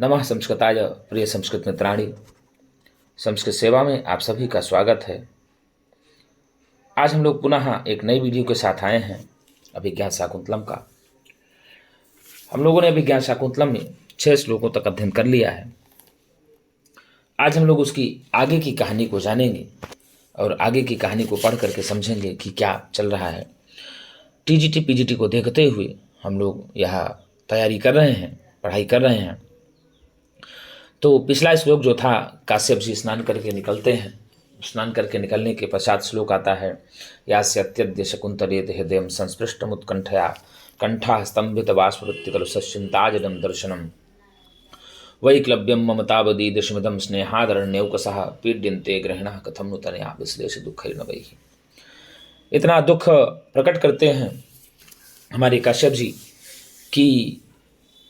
नमः संस्कृताय प्रिय संस्कृत मित्राणि। संस्कृत सेवा में आप सभी का स्वागत है। आज हम लोग पुनः एक नई वीडियो के साथ आए हैं अभिज्ञान शाकुंतलम का। हम लोगों ने अभिज्ञान शाकुंतलम में 6 श्लोकों तक अध्ययन कर लिया है। आज हम लोग उसकी आगे की कहानी को जानेंगे और आगे की कहानी को पढ़ करके समझेंगे कि क्या चल रहा है। टीजीटी पीजीटी को देखते हुए हम लोग यहाँ तैयारी कर रहे हैं, पढ़ाई कर रहे हैं। तो पिछला श्लोक जो था, काश्यप जी स्नान करके निकलते हैं। स्नान करके निकलने के पश्चात श्लोक आता है, यास्य अत्यद्य शकुंतलेत हृदयं संस्पृष्टमुत्कंठया कंठा स्तंभित बाष्पवृत्तिकलुसश्चिंताजडं दर्शनम वैक्लव्यम ममतावदीदृशमिदं स्नेहादरण्यौकसः पीड्यन्ते ग्रहिणः कथम नुतनया विश्लेष दुःखैर्नवैः। इतना दुख प्रकट करते हैं हमारे काश्यप जी कि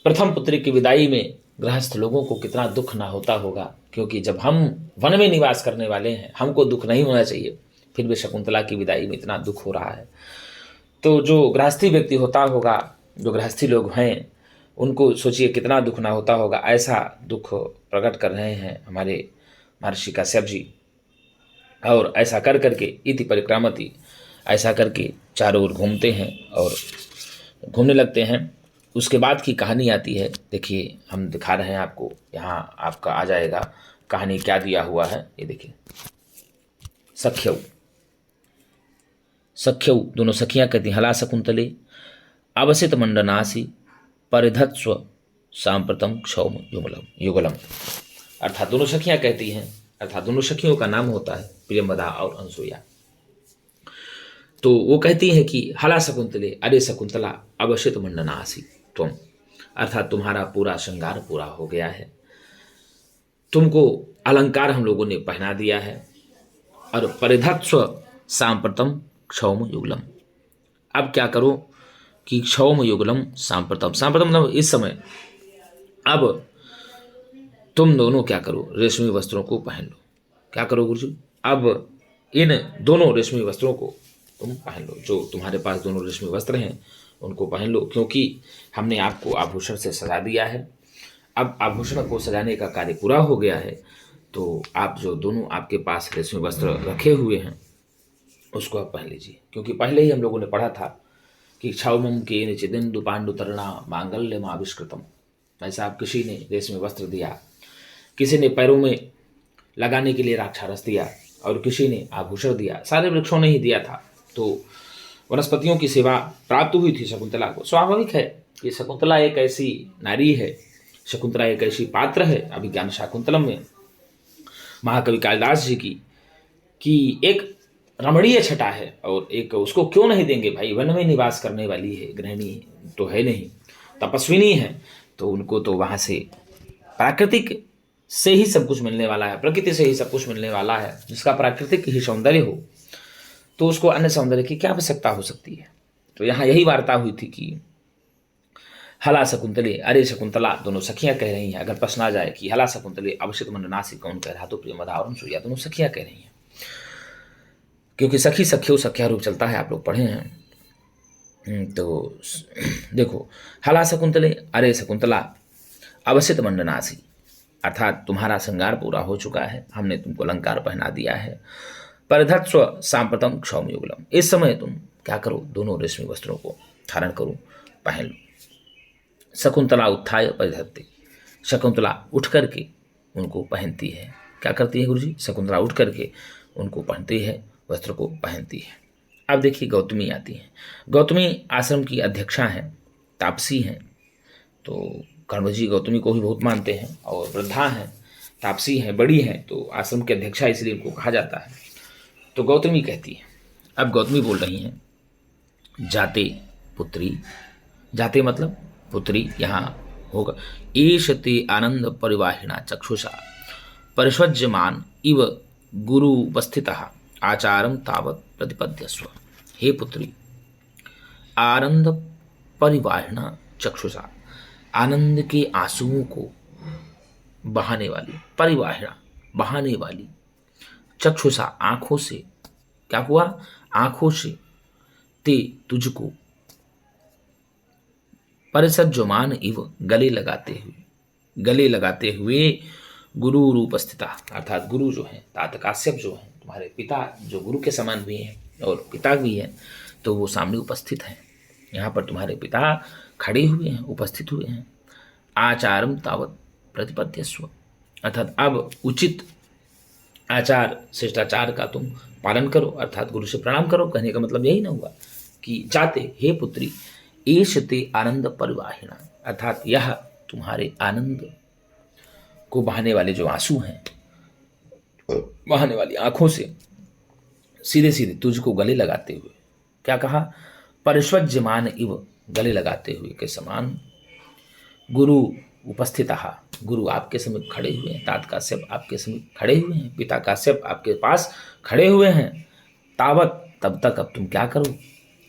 प्रथम पुत्री की विदाई में गृहस्थ लोगों को कितना दुख ना होता होगा, क्योंकि जब हम वन में निवास करने वाले हैं हमको दुख नहीं होना चाहिए, फिर भी शकुंतला की विदाई में इतना दुख हो रहा है। तो जो गृहस्थी व्यक्ति होता होगा, जो गृहस्थी लोग हैं, उनको सोचिए कितना दुख ना होता होगा। ऐसा दुख प्रकट कर रहे हैं हमारे महर्षि काश्यप जी। और ऐसा कर करके इति परिक्रामति, ऐसा करके चारों ओर घूमते हैं और घूमने लगते हैं। उसके बाद की कहानी आती है। देखिए, हम दिखा रहे हैं आपको, यहाँ आपका आ जाएगा कहानी क्या दिया हुआ है। ये देखिए, सख्यौ सख्यौ, दोनों सखियां कहती हैं, हला शकुंतले अवसित मंडनासी परिधत्स्व सांप्रतम क्षौम युगलम। अर्थात दोनों सखियां कहती हैं, अर्थात दोनों सखियों का नाम होता है प्रियंवदा और अनसुया। तो वो कहती है कि हला शकुंतले, अरे शकुंतला, अवसित मंडनासी तुम, अर्थात तुम्हारा पूरा श्रृंगार पूरा हो गया है, तुमको अलंकार हम लोगों ने पहना दिया है। और परिधत्स्व सांप्रतम क्षौम युगलम, अब क्या करो कि क्षौम युगलम सांप्रतम, सांप्रतम मतलब इस समय, अब तुम दोनों क्या करो, रेशमी वस्त्रों को पहन लो। क्या करो गुरुजी? अब इन दोनों रेशमी वस्त्रों को तुम पहन लो, जो तुम्हारे पास दोनों रेशमी वस्त्र हैं उनको पहन लो, क्योंकि हमने आपको आभूषण से सजा दिया है। अब आभूषण को सजाने का कार्य पूरा हो गया है, तो आप जो दोनों आपके पास रेशमी वस्त्र रखे हुए हैं उसको आप पहन लीजिए। क्योंकि पहले ही हम लोगों ने पढ़ा था कि क्षौमम के चिदिंदु पांडु तरणा मांगल्यम आविष्कृतम, ऐसा आप किसी ने रेशमी वस्त्र दिया, किसी ने पैरों में लगाने के लिए राक्षारस दिया और किसी ने आभूषण दिया, सारे वृक्षों ने ही दिया था। तो वनस्पतियों की सेवा प्राप्त हुई थी शकुंतला को। स्वाभाविक है कि शकुंतला एक ऐसी नारी है, शकुंतला एक ऐसी पात्र है अभिज्ञान शाकुंतलम में महाकवि कालिदास जी की, कि एक रमणीय छटा है। और एक उसको क्यों नहीं देंगे भाई, वन में निवास करने वाली है, गृहिणी तो है नहीं, तपस्विनी है, तो उनको तो वहाँ से प्राकृतिक से ही सब कुछ मिलने वाला है, प्रकृति से ही सब कुछ मिलने वाला है। जिसका प्राकृतिक ही सौंदर्य हो तो उसको अन्य सौंदर्य की क्या आवश्यकता हो सकती है। तो यहाँ यही वार्ता हुई थी कि हला शकुंतले, अरे शकुंतला, दोनों सखियां कह रही हैं। अगर प्रश्न आ जाए कि हला शकुंतले अवसित मंडनासी कौन कह रहा, तो प्रियंवदा और अनसुया दोनों सखियां कह रही हैं, क्योंकि सखी सख्यो सख्या रूप चलता है, आप लोग पढ़े हैं। तो देखो, हला शकुंतले, अरे शकुंतला, अवसित मंडनासी, अर्थात तुम्हारा श्रृंगार पूरा हो चुका है, हमने तुमको अलंकार पहना दिया है। परिधत्स्व सांप्रतम क्षौम युगलम, इस समय तुम क्या करो, दोनों रेशमी वस्त्रों को धारण करो, पहन लो। शकुंतला उत्थाय परिधत्ते, शकुंतला उठ करके उनको पहनती है। क्या करती है गुरुजी? शकुंतला उठ करके उनको पहनती है, वस्त्र को पहनती है। अब देखिए, गौतमी आती है। गौतमी आश्रम की अध्यक्षा हैं, तापसी हैं। तो कर्ण जी गौतमी को भी बहुत मानते हैं और वृद्धा हैं, तापसी हैं, बड़ी हैं, तो आश्रम की अध्यक्षा इसलिए उनको कहा जाता है। तो गौतमी कहती है, अब गौतमी बोल रही हैं, जाते पुत्री, जाते मतलब पुत्री, यहाँ होगा, ईशते आनंद परिवाहिणा चक्षुषा परिष्वज्यमान इव गुरु उपस्थितः आचारम तावत प्रतिपद्यस्व। हे पुत्री, आनंद परिवाहिणा चक्षुषा, आनंद के आंसुओं को बहाने वाली, परिवाहिणा बहाने वाली, चक्षुषा आंखों से, क्या हुआ, आंखों से, ते तुझको, परिसज्जमान इव गले लगाते हुए, गले लगाते हुए गुरु उपस्थिता, अर्थात गुरु जो हैं तात काश्यप जो हैं तुम्हारे पिता, जो गुरु के समान भी हैं और पिता भी हैं, तो वो सामने उपस्थित हैं। यहाँ पर तुम्हारे पिता खड़े हुए हैं, उपस्थित हुए हैं। आचारम तावत प्रतिपद्यस्व, अर्थात अब उचित आचार शिष्टाचार का तुम पालन करो, अर्थात गुरु से प्रणाम करो। कहने का मतलब यही ना हुआ कि जाते हे पुत्री एषते आनंद परिवाहिणा, अर्थात यह तुम्हारे आनंद को बहाने वाले जो आंसू हैं, बहाने वाली आंखों से सीधे सीधे तुझको गले लगाते हुए, क्या कहा, परिष्वज्यमान इव, गले लगाते हुए के समान गुरु उपस्थितः, गुरु आपके समीप खड़े हुए हैं, तात काश्यप आपके समीप खड़े हुए हैं, पिता काश्यप आपके पास खड़े हुए हैं। तावत, तब तक अब तुम क्या करो,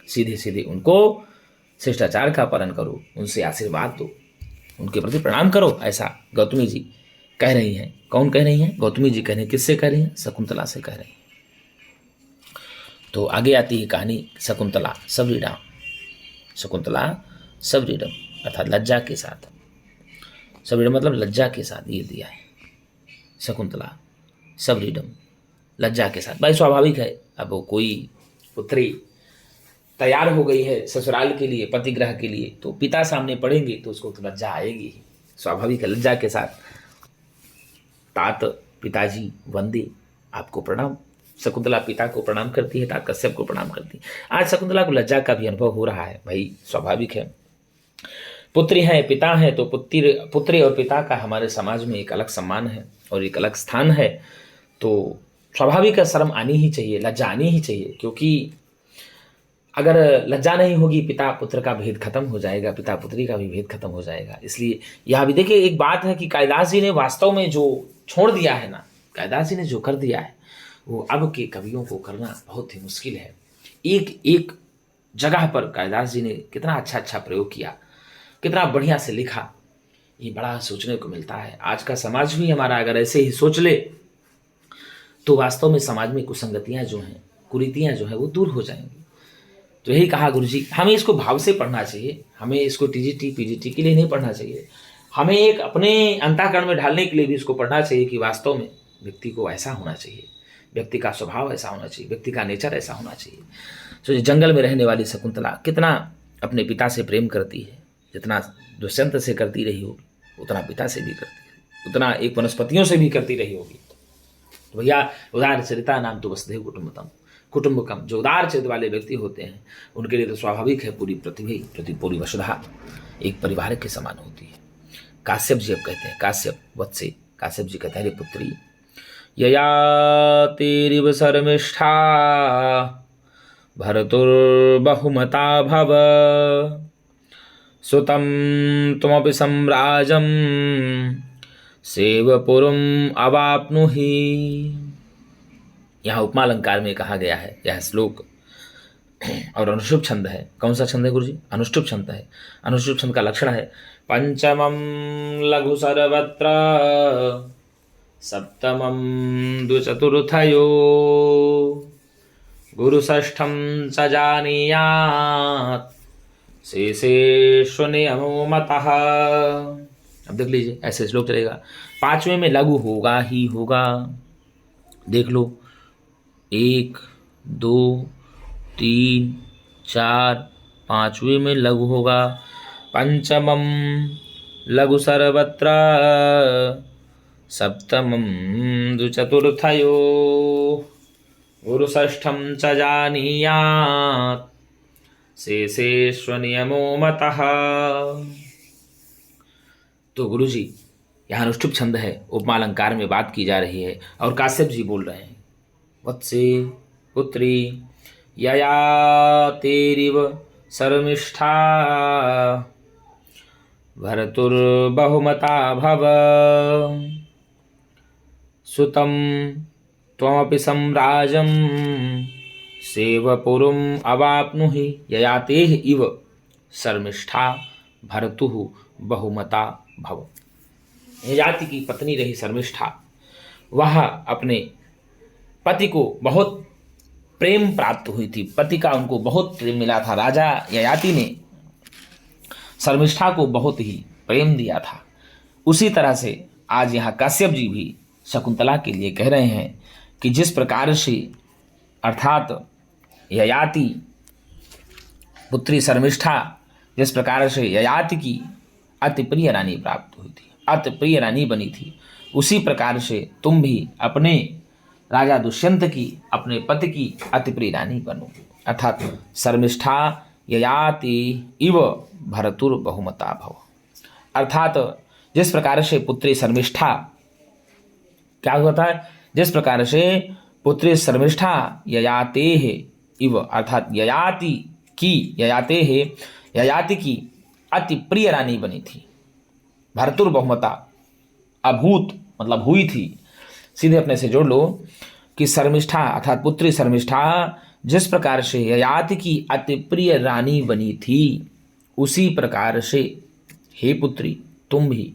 सीधे सीधे उनको शिष्टाचार का पालन करो, उनसे आशीर्वाद दो, उनके प्रति प्रणाम करो। ऐसा गौतमी जी कह रही हैं। कौन कह रही हैं? गौतमी जी कह रही हैं। किससे कह रही हैं? शकुंतला से कह रही हैं। तो आगे आती है कहानी शकुंतला सबरीडम, शकुंतला सबरीडम अर्थात लज्जा के साथ, सबरीडम मतलब लज्जा के साथ, ये दिया है शकुंतला सबरीडम, लज्जा के साथ। भाई स्वाभाविक है, अब वो कोई पुत्री तैयार हो गई है ससुराल के लिए, पतिग्रह के लिए, तो पिता सामने पड़ेंगे तो उसको तो लज्जा आएगी ही, स्वाभाविक है। लज्जा के साथ तात पिताजी वंदे, आपको प्रणाम। शकुंतला पिता को प्रणाम करती है, तात कश्यप को प्रणाम करती है। आज शकुंतला को लज्जा का भी अनुभव हो रहा है, भाई स्वाभाविक है। पुत्री है, पिता है, तो पुत्री और पिता का हमारे समाज में एक अलग सम्मान है और एक अलग स्थान है। तो स्वाभाविक है, शर्म आनी ही चाहिए, लज्जा आनी ही चाहिए, क्योंकि अगर लज्जा नहीं होगी पिता पुत्र का भेद खत्म हो जाएगा, पिता पुत्री का भी भेद खत्म हो जाएगा। इसलिए यहाँ भी देखिए एक बात है कि कालिदास जी ने वास्तव में जो छोड़ दिया है ना, कालिदास जी ने जो कर दिया है वो अब के कवियों को करना बहुत ही मुश्किल है। एक एक जगह पर कालिदास जी ने कितना अच्छा प्रयोग किया, कितना बढ़िया से लिखा, ये बड़ा सोचने को मिलता है। आज का समाज भी हमारा अगर ऐसे ही सोच ले तो वास्तव में समाज में कुसंगतियाँ जो हैं, कुरीतियाँ जो हैं वो दूर हो जाएंगी। तो यही कहा गुरुजी, हमें इसको भाव से पढ़ना चाहिए, हमें इसको टीजीटी पीजीटी के लिए नहीं पढ़ना चाहिए, हमें एक अपने अंतःकरण में ढालने के लिए भी इसको पढ़ना चाहिए कि वास्तव में व्यक्ति को ऐसा होना चाहिए, व्यक्ति का स्वभाव ऐसा होना चाहिए, व्यक्ति का नेचर ऐसा होना चाहिए। तो जंगल में रहने वाली शकुंतला कितना अपने पिता से प्रेम करती है, जितना दुष्यंत से करती रही होगी उतना पिता से भी करती है, उतना एक वनस्पतियों से भी करती रही होगी। तो भैया उदार चरिता नाम तो वसुधैव कुटुंबकम, जो उदार चरित्र वाले व्यक्ति होते हैं उनके लिए तो स्वाभाविक है पूरी पृथ्वी पूरी वसुधा एक परिवार के समान होती है। काश्यप जी अब कहते हैं, काश्यप वत्से, काश्यप जी कहते हैं, अरे पुत्री यया तेरिव शर्मिष्ठा भर्तुर्बहुमता भव सुतं त्वमपि सम्राजं सेवपुरम् अवाप्नुहि। यहाँ उपमा अलंकार में कहा गया है यह श्लोक, और अनुष्टुप छंद है। कौन सा छंद है गुरुजी? अनुष्टुप छंद है। अनुष्टुप छंद का लक्षण है पंचमं लघु सर्वत्र सप्तमं द्विचतुर्थयो गुरुषष्ठं च जानीयात् शेषेषु नियमो मतः। अब देख लीजिए ऐसे श्लोक चलेगा। पांचवें में लघु होगा ही होगा, देख लो 1 2 3 4 पांचवें में लघु होगा। पंचमं लघु सर्वत्र सप्तमं द्विचतुर्थयो गुरुषष्ठं च जानीयात् शेषेषु नियमो मतः। तो गुरुजी यहाँ अनुष्टुप छंद है, उपमा अलंकार में बात की जा रही है और काश्यप जी बोल रहे हैं, वत्से पुत्री यया तेरिव शर्मिष्ठा भर्तुर्बहुमता भव सुतं त्वमपि सम्राजं सेवपुरम् अवाप्नुहि। यया तेह इव शर्मिष्ठा भर्तुः बहुमता भव। ययाति की पत्नी रही शर्मिष्ठा, वह अपने पति को बहुत प्रेम प्राप्त हुई थी, पति का उनको बहुत प्रेम मिला था। राजा ययाति ने शर्मिष्ठा को बहुत ही प्रेम दिया था उसी तरह से आज यहाँ काश्यप जी भी शकुंतला के लिए कह रहे हैं कि जिस प्रकार से अर्थात ययाति पुत्री शर्मिष्ठा जिस प्रकार से ययाति की अति प्रिय रानी प्राप्त हुई थी, अति प्रिय रानी बनी थी, उसी प्रकार से तुम भी अपने राजा दुष्यंत की, अपने पति की अति प्रिय रानी बनो। अर्थात शर्मिष्ठा ययाति इव भरतुर बहुमता भव। अर्थात जिस प्रकार से पुत्री शर्मिष्ठा क्या होता है, जिस प्रकार से पुत्री शर्मिष्ठा ययाते है इव अर्थात ययाति की अति प्रिय रानी बनी थी। भरतुर बहुमता अभूत मतलब हुई थी, सीधे अपने से जोड़ लो कि शर्मिष्ठा अर्थात पुत्री शर्मिष्ठा जिस प्रकार से ययाति की अति प्रिय रानी बनी थी, उसी प्रकार से हे पुत्री तुम भी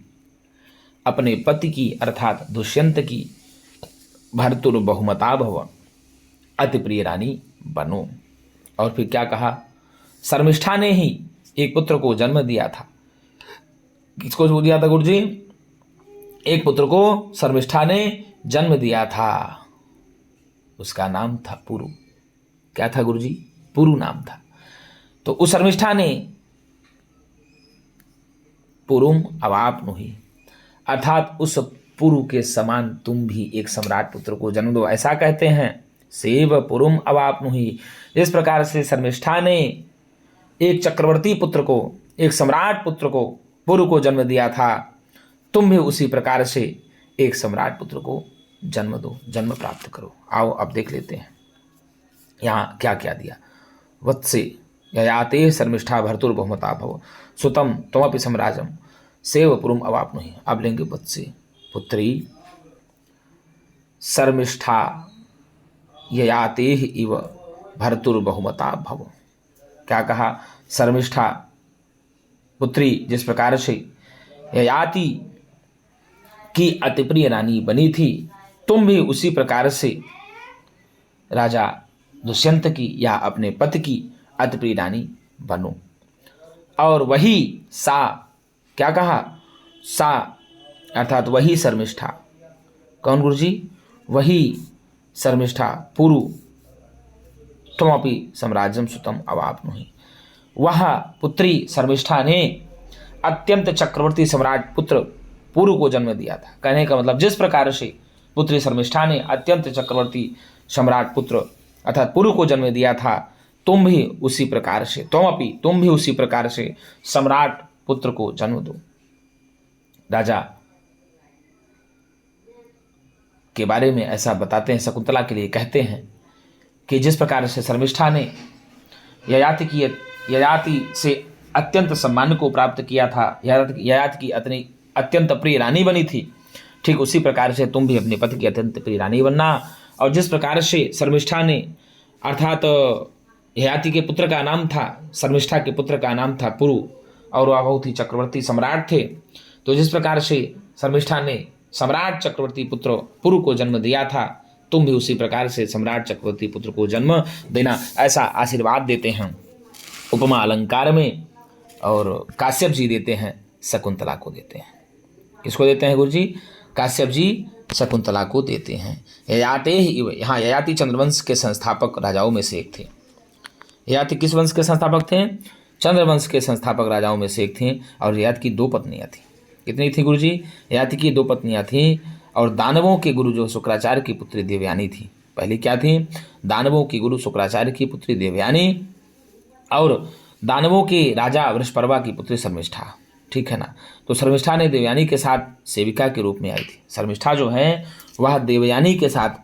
अपने पति की अर्थात दुष्यंत की भरतुर बहुमता भव अति प्रिय रानी बनो। और फिर क्या कहा, शर्मिष्ठा ने ही एक पुत्र को जन्म दिया था। किसको दिया था गुरु जी? एक पुत्र को शर्मिष्ठा ने जन्म दिया था, उसका नाम था पुरु। क्या था गुरु जी? पुरु नाम था। तो उस शर्मिष्ठा ने पुरुम अवाप्नुहि अर्थात उस पुरु के समान तुम भी एक सम्राट पुत्र को जन्म दो, ऐसा कहते हैं। सेव पुरुम अवाप्नुहि, इस प्रकार से शर्मिष्ठा ने एक चक्रवर्ती पुत्र को, एक सम्राट पुत्र को, पुरु को जन्म दिया था, तुम भी उसी प्रकार से एक सम्राट पुत्र को जन्म दो, जन्म प्राप्त करो। आओ अब देख लेते हैं यहाँ क्या क्या दिया। वत्से ययाते शर्मिष्ठा भर्तुर बहुमता भव सुतम त्वमपि सम्राजम सेव पुरुम अवाप्नुहि। अब लेंगे वत्से पुत्री शर्मिष्ठा ययाते इव भर्तुर बहुमता भव। क्या कहा? शर्मिष्ठा पुत्री जिस प्रकार से ययाति की अति प्रिय रानी बनी थी, तुम भी उसी प्रकार से राजा दुष्यंत की या अपने पति की अति प्रिय रानी बनो। और वही सा, क्या कहा? सा अर्थात वही शर्मिष्ठा। कौन गुरुजी? वही शर्मिष्ठा पुरु त्वमपि सम्राज्यम सुतम अवाप्नुहि। वह पुत्री शर्मिष्ठा ने अत्यंत चक्रवर्ती सम्राट पुत्र पुरु को जन्म दिया था। कहने का मतलब जिस प्रकार से पुत्री शर्मिष्ठा ने अत्यंत चक्रवर्ती सम्राट पुत्र अर्थात पुरु को जन्म दिया था, तुम भी उसी प्रकार से, तुम भी उसी प्रकार से सम्राट पुत्र को जन्म दो। राजा के बारे में ऐसा बताते हैं, शकुंतला के लिए कहते हैं कि जिस प्रकार से शर्मिष्ठा ने ययाति से अत्यंत सम्मान को प्राप्त किया था, ययाति की अत्यंत प्रिय रानी बनी थी, ठीक उसी प्रकार से तुम भी अपने पति की अत्यंत प्रिय रानी बनना। और जिस प्रकार से शर्मिष्ठा ने अर्थात ययाति के पुत्र का नाम था, शर्मिष्ठा के पुत्र का नाम था पुरु और वह बहुत ही चक्रवर्ती सम्राट थे, तो जिस प्रकार से शर्मिष्ठा ने सम्राट चक्रवर्ती पुत्र पुरु को जन्म दिया था, तुम भी उसी प्रकार से सम्राट चक्रवर्ती पुत्र को जन्म देना, ऐसा आशीर्वाद देते हैं उपमा अलंकार में। और काश्यप जी देते हैं, शकुंतला को देते हैं। किसको देते हैं गुरु जी? काश्यप जी शकुंतला को देते हैं। ययाते यहाँ ययाति चंद्रवंश के संस्थापक राजाओं में से एक थे। ययाति किस वंश के संस्थापक थे? चंद्रवंश के संस्थापक राजाओं में से एक थे। और ययाति की 2 पत्नियां थी। कितनी थी गुरु जी? ययाति की 2 पत्नियां थी। और दानवों के गुरु जो शुक्राचार्य की पुत्री देवयानी थी। पहली क्या थी? दानवों की गुरु शुक्राचार्य की पुत्री देवयानी और दानवों के राजा वृषपर्वा की पुत्री शर्मिष्ठा। ठीक है ना? तो शर्मिष्ठा ने देवयानी के साथ सेविका के रूप में आई थी। शर्मिष्ठा जो है वह देवयानी के साथ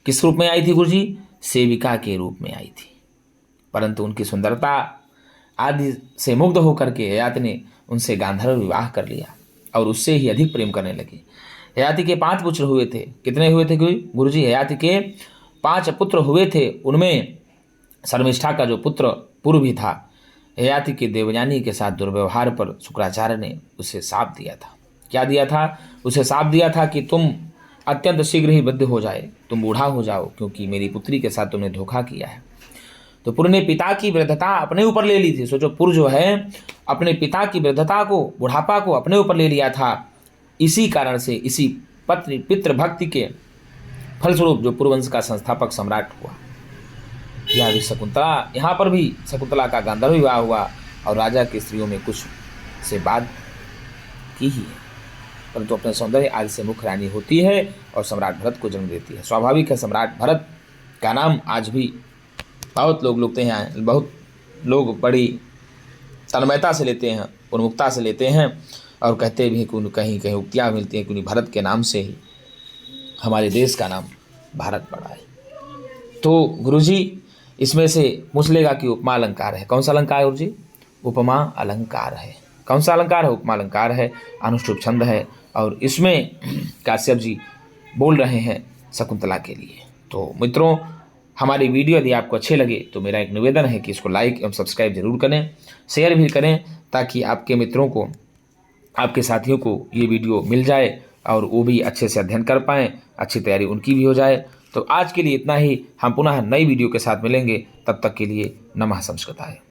किस रूप में आई थी गुरुजी? सेविका के रूप में आई थी। परंतु उनकी सुंदरता आदि से मुग्ध होकर के ययाति ने उनसे गांधर्व विवाह कर लिया और उससे ही अधिक प्रेम करने लगे। ययाति के 5 पुत्र हुए थे। कितने हुए थे गुरुजी? ययाति के 5 पुत्र हुए थे। उनमें शर्मिष्ठा का जो पुत्र पुरु भी था। ययाति के देवयानी के साथ दुर्व्यवहार पर शुक्राचार्य ने उसे शाप दिया था। क्या दिया था? उसे शाप दिया था कि तुम अत्यंत शीघ्र ही वृद्ध हो जाए, तुम बूढ़ा हो जाओ, क्योंकि मेरी पुत्री के साथ तुमने धोखा किया है। तो पुरु ने पिता की वृद्धता अपने ऊपर ले ली थी। सोचो, पुरु जो है अपने पिता की वृद्धता को, बुढ़ापा को अपने ऊपर ले लिया था इसी कारण से, इसी पत्नी पितृभक्ति के फलस्वरूप जो पुरुवंश का संस्थापक सम्राट हुआ, यह भी शकुंतला, यहाँ पर भी शकुंतला का गांधर्व विवाह हुआ और राजा की स्त्रियों में कुछ से बात की ही है, परंतु अपने सौंदर्य आदि से मुख्य रानी होती है और सम्राट भरत को जन्म देती है। स्वाभाविक है, सम्राट भरत का नाम आज भी बहुत लोग लेते हैं, बहुत लोग बड़ी तन्मयता से लेते हैं, उन्मुखता से लेते हैं और कहते भी कि कहीं कहीं उक्तियाँ मिलती हैं कि उन्हीं भरत के नाम से ही हमारे देश का नाम भारत पड़ा है। तो गुरुजी इसमें से पूछ लेगा कि उपमा अलंकार है। कौन सा अलंकार है गुरुजी? उपमा अलंकार है। कौन सा अलंकार है? उपमा अलंकार है, अनुष्टुप छंद है और इसमें काश्यप जी बोल रहे हैं शकुंतला के लिए। तो मित्रों, हमारी वीडियो यदि आपको अच्छे लगे तो मेरा एक निवेदन है कि इसको लाइक एवं सब्सक्राइब जरूर करें, शेयर भी करें, ताकि आपके मित्रों को, आपके साथियों को ये वीडियो मिल जाए और वो भी अच्छे से अध्ययन कर पाएँ, अच्छी तैयारी उनकी भी हो जाए। तो आज के लिए इतना ही। हम पुनः नई वीडियो के साथ मिलेंगे, तब तक के लिए नमः संस्कृताय।